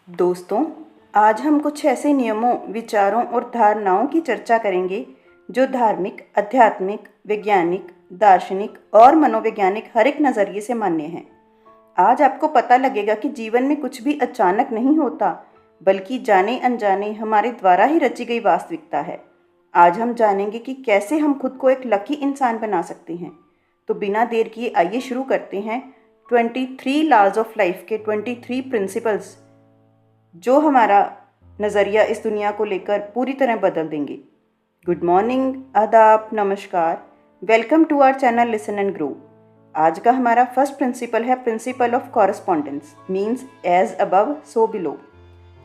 दोस्तों, आज हम कुछ ऐसे नियमों, विचारों और धारणाओं की चर्चा करेंगे जो धार्मिक, आध्यात्मिक, वैज्ञानिक, दार्शनिक और मनोवैज्ञानिक हर एक नज़रिए से मान्य हैं। आज आपको पता लगेगा कि जीवन में कुछ भी अचानक नहीं होता, बल्कि जाने अनजाने हमारे द्वारा ही रची गई वास्तविकता है। आज हम जानेंगे कि कैसे हम खुद को एक लकी इंसान बना सकते हैं। तो बिना देर किए आइए शुरू करते हैं 23 लॉज ऑफ लाइफ के 23 प्रिंसिपल्स जो हमारा नज़रिया इस दुनिया को लेकर पूरी तरह बदल देंगे। गुड मॉर्निंग, आदाब, नमस्कार, welcome to our channel listen and grow. आज का हमारा फर्स्ट प्रिंसिपल है principle of correspondence, means as above so below.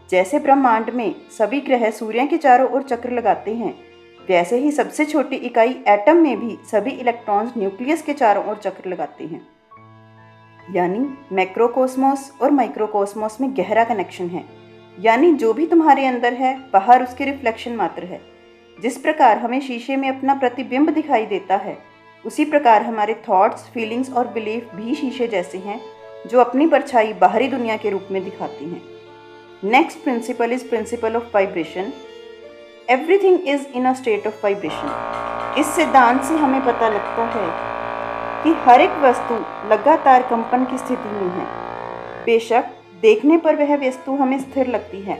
जैसे ब्रह्मांड में सभी ग्रह सूर्य के चारों ओर चक्र लगाते हैं, वैसे ही सबसे छोटी इकाई एटम में भी सभी इलेक्ट्रॉन्स न्यूक्लियस के चारों ओर चक्र लगाते हैं। यानी मैक्रोकॉस्मोस और माइक्रोकॉस्मोस में गहरा कनेक्शन है। यानी जो भी तुम्हारे अंदर है, बाहर उसके रिफ्लेक्शन मात्र है। जिस प्रकार हमें शीशे में अपना प्रतिबिंब दिखाई देता है, उसी प्रकार हमारे थॉट्स, फीलिंग्स और बिलीफ भी शीशे जैसे हैं, जो अपनी परछाई बाहरी दुनिया के रूप में दिखाती हैं। Next principle is principle of vibration. Everything is in a state of vibration. इस सिद्धांत से हमें पता लगता है कि हर एक वस्तु लगातार कंपन की स्थिति में है। बेशक देखने पर वह वस्तु हमें स्थिर लगती है,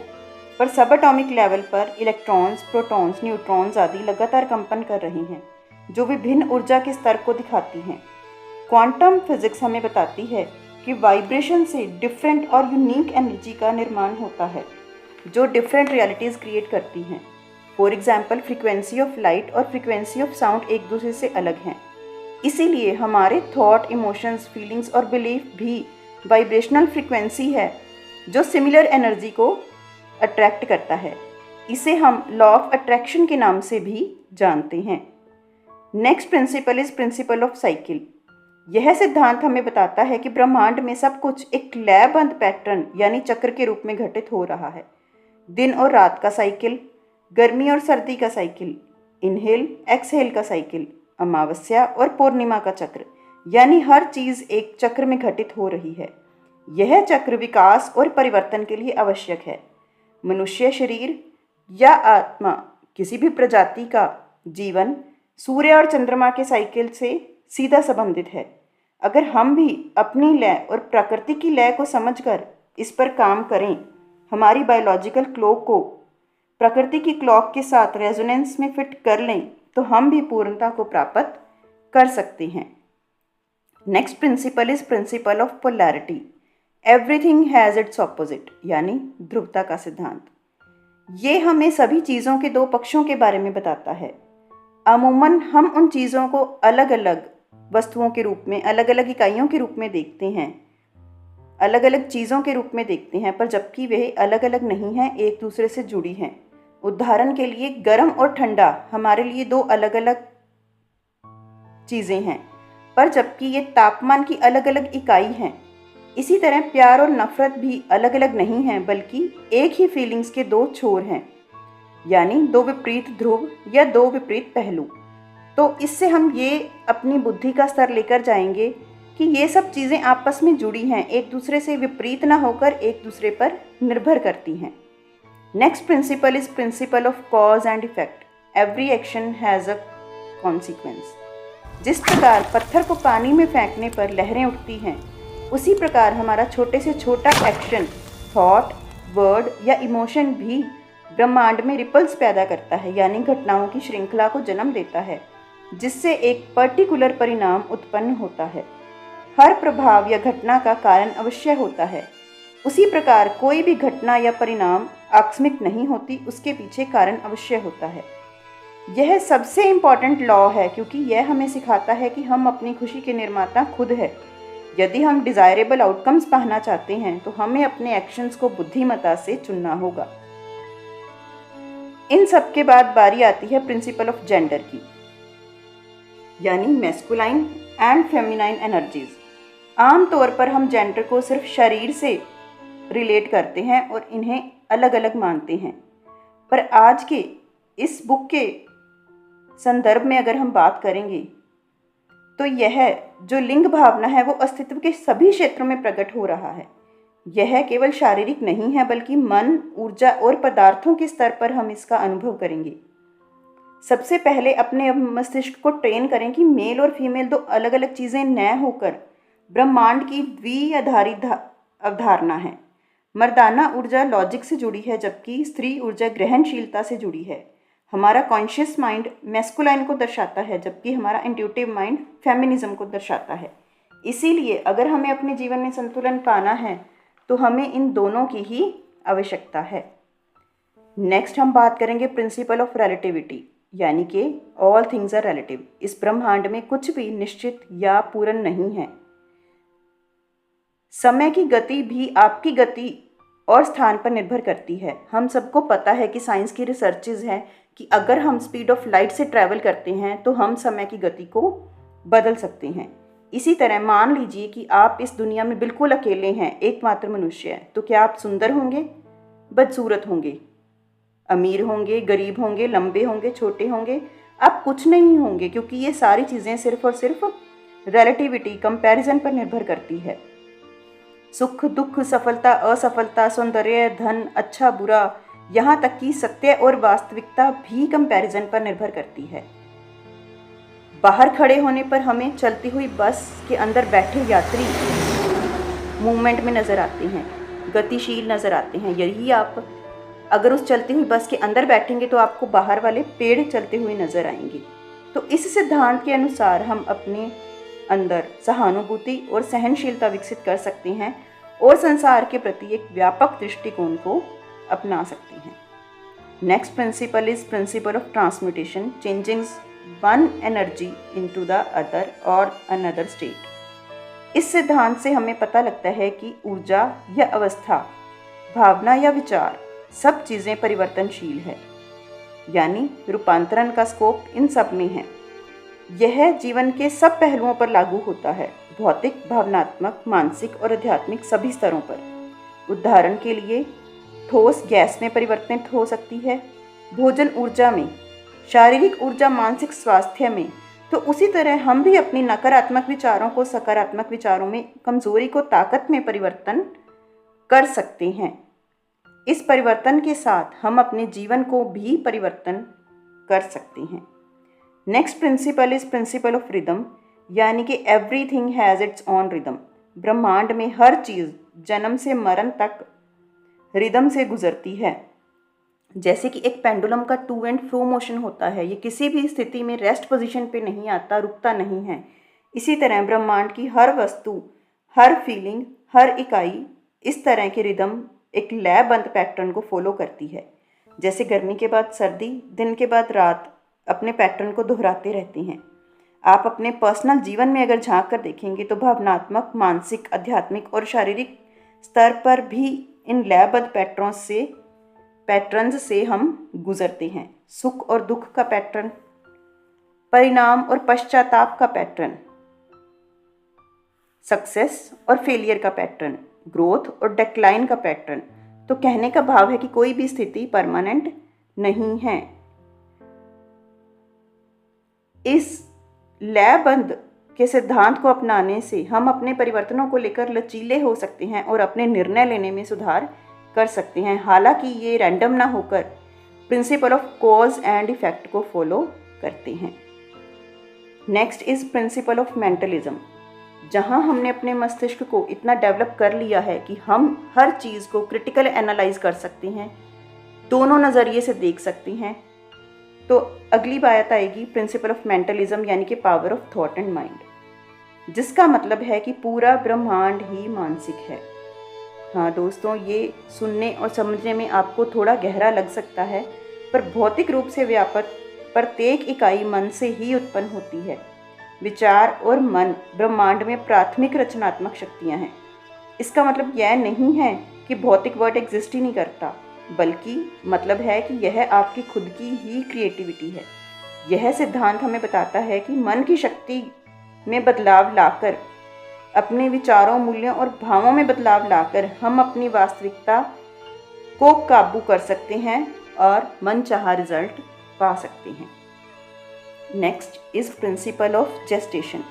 पर सब एटॉमिक लेवल पर इलेक्ट्रॉन्स, प्रोटॉन्स, न्यूट्रॉन्स आदि लगातार कंपन कर रही हैं, जो विभिन्न ऊर्जा के स्तर को दिखाती हैं। क्वांटम फिजिक्स हमें बताती है कि वाइब्रेशन से डिफरेंट और यूनिक एनर्जी का निर्माण होता है, जो डिफरेंट रियलिटीज़ क्रिएट करती हैं। For example, frequency of light और फ्रीक्वेंसी ऑफ साउंड एक दूसरे से अलग हैं। इसीलिए हमारे थॉट, इमोशंस, फीलिंग्स और बिलीफ भी वाइब्रेशनल फ्रीक्वेंसी है, जो सिमिलर एनर्जी को अट्रैक्ट करता है। इसे हम लॉ ऑफ अट्रैक्शन के नाम से भी जानते हैं। Next principle is principle of cycle. यह सिद्धांत हमें बताता है कि ब्रह्मांड में सब कुछ एक लयबद्ध पैटर्न यानी चक्र के रूप में घटित हो रहा है। दिन और रात का साइकिल, गर्मी और सर्दी का साइकिल, इनहेल एक्सहेल का साइकिल, अमावस्या और पूर्णिमा का चक्र, यानी हर चीज़ एक चक्र में घटित हो रही है। यह चक्र विकास और परिवर्तन के लिए आवश्यक है। मनुष्य शरीर या आत्मा, किसी भी प्रजाति का जीवन सूर्य और चंद्रमा के साइकिल से सीधा संबंधित है। अगर हम भी अपनी लय और प्रकृति की लय को समझकर इस पर काम करें, हमारी बायोलॉजिकल क्लॉक को प्रकृति की क्लॉक के साथ रेजोनेंस में फिट कर लें, तो हम भी पूर्णता को प्राप्त कर सकते हैं। Next principle is principle of polarity. Everything has its opposite, यानी ध्रुवता का सिद्धांत। ये हमें सभी चीज़ों के दो पक्षों के बारे में बताता है। अमूमन हम उन चीज़ों को अलग अलग वस्तुओं के रूप में, अलग अलग इकाइयों के रूप में देखते हैं, अलग अलग चीज़ों के रूप में देखते हैं, पर जबकि वे अलग अलग नहीं हैं, एक दूसरे से जुड़ी हैं। उदाहरण के लिए, गर्म और ठंडा हमारे लिए दो अलग अलग चीज़ें हैं, पर जबकि ये तापमान की अलग अलग इकाई हैं। इसी तरह प्यार और नफरत भी अलग अलग नहीं हैं, बल्कि एक ही फीलिंग्स के दो छोर हैं, यानी दो विपरीत ध्रुव या दो विपरीत पहलू। तो इससे हम ये अपनी बुद्धि का स्तर लेकर जाएंगे कि ये सब चीज़ें आपस में जुड़ी हैं, एक दूसरे से विपरीत ना होकर एक दूसरे पर निर्भर करती हैं। Next principle is principle of cause and effect. Every action has a consequence. जिस प्रकार पत्थर को पानी में फेंकने पर लहरें उठती हैं, उसी प्रकार हमारा छोटे से छोटा एक्शन, थॉट, वर्ड या इमोशन भी ब्रह्मांड में रिपल्स पैदा करता है, यानी घटनाओं की श्रृंखला को जन्म देता है, जिससे एक पर्टिकुलर परिणाम उत्पन्न होता है। हर प्रभाव या घटना का कारण अवश्य होता है। उसी प्रकार कोई भी घटना या परिणाम आकस्मिक नहीं होती, उसके पीछे कारण अवश्य होता है। यह सबसे इम्पॉर्टेंट लॉ है, क्योंकि यह हमें सिखाता है कि हम अपनी खुशी के निर्माता खुद है। यदि हम डिज़ायरेबल आउटकम्स पाना चाहते हैं, तो हमें अपने एक्शंस को बुद्धिमत्ता से चुनना होगा। इन सब के बाद बारी आती है प्रिंसिपल ऑफ जेंडर की, यानी मैस्कुलाइन एंड फेमिनाइन एनर्जीज। आमतौर पर हम जेंडर को सिर्फ शरीर से रिलेट करते हैं और इन्हें अलग अलग मानते हैं, पर आज के इस बुक के संदर्भ में अगर हम बात करेंगे, तो यह जो लिंग भावना है वो अस्तित्व के सभी क्षेत्रों में प्रकट हो रहा है। यह केवल शारीरिक नहीं है, बल्कि मन, ऊर्जा और पदार्थों के स्तर पर हम इसका अनुभव करेंगे। सबसे पहले अपने मस्तिष्क को ट्रेन करें कि मेल और फीमेल दो अलग अलग चीज़ें न होकर ब्रह्मांड की द्विआधारित अवधारणा है। मर्दाना ऊर्जा लॉजिक से जुड़ी है, जबकि स्त्री ऊर्जा ग्रहणशीलता से जुड़ी है। हमारा कॉन्शियस माइंड मैस्कुलाइन को दर्शाता है, जबकि हमारा इंट्यूटिव माइंड फेमिनिज्म को दर्शाता है। इसीलिए अगर हमें अपने जीवन में संतुलन पाना है तो हमें इन दोनों की ही आवश्यकता है। नेक्स्ट हम बात करेंगे प्रिंसिपल ऑफ रिलेटिविटी, यानी कि ऑल थिंग्स आर रिलेटिव। इस ब्रह्मांड में कुछ भी निश्चित या पूर्ण नहीं है। समय की गति भी आपकी गति और स्थान पर निर्भर करती है। हम सबको पता है कि साइंस की रिसर्चेज हैं कि अगर हम स्पीड ऑफ लाइट से ट्रैवल करते हैं तो हम समय की गति को बदल सकते हैं। इसी तरह मान लीजिए कि आप इस दुनिया में बिल्कुल अकेले हैं, एकमात्र मनुष्य हैं, तो क्या आप सुंदर होंगे, बदसूरत होंगे, अमीर होंगे, गरीब होंगे, लंबे होंगे, छोटे होंगे? आप कुछ नहीं होंगे, क्योंकि ये सारी चीज़ें सिर्फ और सिर्फ रिलेटिविटी, कंपैरिजन पर निर्भर करती है। सुख दुख, सफलता असफलता, सौंदर्य धन, अच्छा बुरा, यहाँ तक कि सत्य और वास्तविकता भी कंपैरिजन पर निर्भर करती है। बाहर खड़े होने पर हमें चलती हुई बस के अंदर बैठे यात्री मूवमेंट में नज़र आते हैं, गतिशील नज़र आते हैं। यही आप अगर उस चलती हुई बस के अंदर बैठेंगे तो आपको बाहर वाले पेड़ चलते हुए नज़र आएंगे। तो इस सिद्धांत के अनुसार हम अपने अंदर सहानुभूति और सहनशीलता विकसित कर सकते हैं और संसार के प्रति एक व्यापक दृष्टिकोण को अपना सकते हैं। Next principle is principle of transmutation, changing one energy into the other और अनदर स्टेट। इस सिद्धांत से हमें पता लगता है कि ऊर्जा या अवस्था, भावना या विचार, सब चीज़ें परिवर्तनशील है, यानी रूपांतरण का स्कोप इन सब में है। यह जीवन के सब पहलुओं पर लागू होता है, भौतिक, भावनात्मक, मानसिक और आध्यात्मिक सभी स्तरों पर। उदाहरण के लिए ठोस गैस में परिवर्तित हो सकती है, भोजन ऊर्जा में, शारीरिक ऊर्जा मानसिक स्वास्थ्य में। तो उसी तरह हम भी अपनी नकारात्मक विचारों को सकारात्मक विचारों में, कमजोरी को ताकत में परिवर्तन कर सकते हैं। इस परिवर्तन के साथ हम अपने जीवन को भी परिवर्तन कर सकते हैं। Next principle is principle of rhythm, यानी कि everything has its own rhythm. ब्रह्मांड में हर चीज़ जन्म से मरण तक रिदम से गुजरती है। जैसे कि एक पेंडुलम का टू एंड फ्रो मोशन होता है, ये किसी भी स्थिति में रेस्ट पोजीशन पे नहीं आता, रुकता नहीं है। इसी तरह ब्रह्मांड की हर वस्तु, हर फीलिंग, हर इकाई इस तरह के रिदम, एक लयबद्ध पैटर्न को फॉलो करती है। जैसे गर्मी के बाद सर्दी, दिन के बाद रात अपने पैटर्न को दोहराते रहते हैं। आप अपने पर्सनल जीवन में अगर झांक कर देखेंगे तो भावनात्मक, मानसिक, आध्यात्मिक और शारीरिक स्तर पर भी इन लयबद्ध पैटर्न्स से हम गुजरते हैं। सुख और दुख का पैटर्न, परिणाम और पश्चाताप का पैटर्न, सक्सेस और फेलियर का पैटर्न, ग्रोथ और डिक्लाइन का पैटर्न। तो कहने का भाव है कि कोई भी स्थिति परमानेंट नहीं है। इस लयबद्ध के सिद्धांत को अपनाने से हम अपने परिवर्तनों को लेकर लचीले हो सकते हैं और अपने निर्णय लेने में सुधार कर सकते हैं, हालांकि ये रैंडम ना होकर principle of cause and effect को फॉलो करते हैं। Next is principle of mentalism, जहां हमने अपने मस्तिष्क को इतना डेवलप कर लिया है कि हम हर चीज़ को क्रिटिकल एनालाइज कर सकते हैं, दोनों नज़रिए से देख सकते हैं। तो अगली बात आएगी प्रिंसिपल ऑफ मेंटलिज्म, यानी कि power of thought and mind, जिसका मतलब है कि पूरा ब्रह्मांड ही मानसिक है। हाँ दोस्तों, ये सुनने और समझने में आपको थोड़ा गहरा लग सकता है, पर भौतिक रूप से व्यापक प्रत्येक इकाई मन से ही उत्पन्न होती है। विचार और मन ब्रह्मांड में प्राथमिक रचनात्मक शक्तियाँ हैं। इसका मतलब यह नहीं है कि भौतिक वर्ड एग्जिस्ट ही नहीं करता, बल्कि मतलब है कि यह आपकी खुद की ही क्रिएटिविटी है। यह सिद्धांत हमें बताता है कि मन की शक्ति में बदलाव लाकर, अपने विचारों, मूल्यों और भावों में बदलाव लाकर हम अपनी वास्तविकता को काबू कर सकते हैं और मनचाहा रिजल्ट पा सकते हैं। Next is principle of gestation.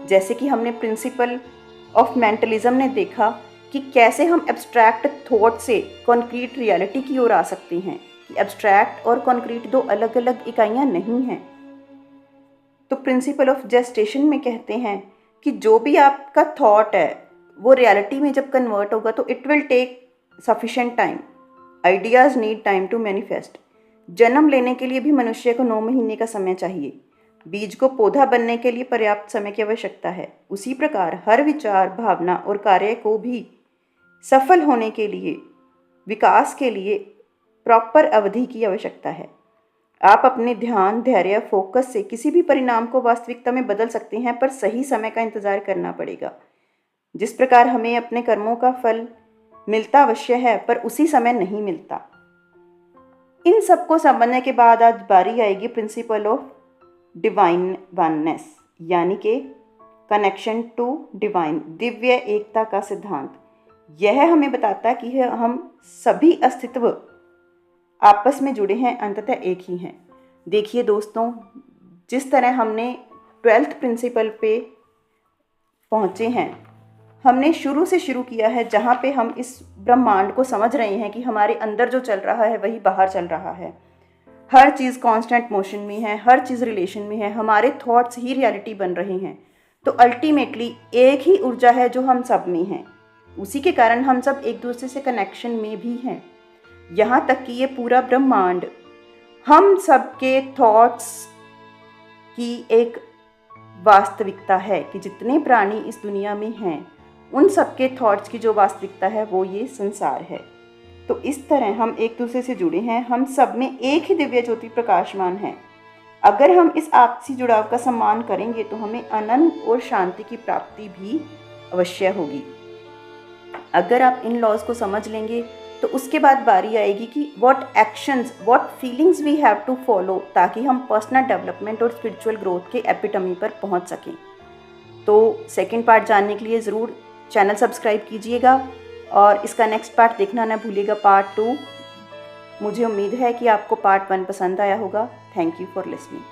जैसे कि हमने प्रिंसिपल ऑफ मेंटलिज्म ने देखा कि कैसे हम एब्स्ट्रैक्ट थॉट से कॉन्क्रीट रियलिटी की ओर आ सकते हैं, कि एब्स्ट्रैक्ट और कॉन्क्रीट दो अलग अलग इकाइयाँ नहीं हैं। तो प्रिंसिपल ऑफ जेस्टेशन में कहते हैं कि जो भी आपका थॉट है वो रियलिटी में जब कन्वर्ट होगा तो it will take sufficient time. Ideas need time to manifest. जन्म लेने के लिए भी मनुष्य को 9 महीने का समय चाहिए। बीज को पौधा बनने के लिए पर्याप्त समय की आवश्यकता है। उसी प्रकार हर विचार, भावना और कार्य को भी सफल होने के लिए, विकास के लिए प्रॉपर अवधि की आवश्यकता है। आप अपने ध्यान, धैर्य, फोकस से किसी भी परिणाम को वास्तविकता में बदल सकते हैं, पर सही समय का इंतजार करना पड़ेगा। जिस प्रकार हमें अपने कर्मों का फल मिलता अवश्य है, पर उसी समय नहीं मिलता। इन सबको समझने के बाद आज बारी आएगी प्रिंसिपल ऑफ डिवाइन वननेस, यानी कि कनेक्शन टू डिवाइन, दिव्य एकता का सिद्धांत। यह हमें बताता है कि हम सभी अस्तित्व आपस में जुड़े हैं, अंततः एक ही हैं। देखिए दोस्तों, जिस तरह हमने 12th प्रिंसिपल पे पहुँचे हैं, हमने शुरू से शुरू किया है, जहाँ पे हम इस ब्रह्मांड को समझ रहे हैं कि हमारे अंदर जो चल रहा है वही बाहर चल रहा है। हर चीज़ कांस्टेंट मोशन में है, हर चीज़ रिलेशन में है, हमारे थॉट्स ही रियलिटी बन रहे हैं। तो अल्टीमेटली एक ही ऊर्जा है जो हम सब में है। उसी के कारण हम सब एक दूसरे से कनेक्शन में भी हैं। यहाँ तक कि ये पूरा ब्रह्मांड हम सब के थॉट्स की एक वास्तविकता है, कि जितने प्राणी इस दुनिया में हैं उन सब के थॉट्स की जो वास्तविकता है वो ये संसार है। तो इस तरह हम एक दूसरे से जुड़े हैं, हम सब में एक ही दिव्य ज्योति प्रकाशमान है। अगर हम इस आपसी जुड़ाव का सम्मान करेंगे तो हमें आनंद और शांति की प्राप्ति भी अवश्य होगी। अगर आप इन लॉज को समझ लेंगे तो उसके बाद बारी आएगी कि what actions, what feelings we have to follow, ताकि हम पर्सनल डेवलपमेंट और स्पिरिचुअल ग्रोथ के एपिटमी पर पहुंच सकें। तो सेकंड पार्ट जानने के लिए ज़रूर चैनल सब्सक्राइब कीजिएगा और इसका नेक्स्ट पार्ट देखना ना भूलिएगा, पार्ट 2। मुझे उम्मीद है कि आपको पार्ट 1 पसंद आया होगा। Thank you for listening.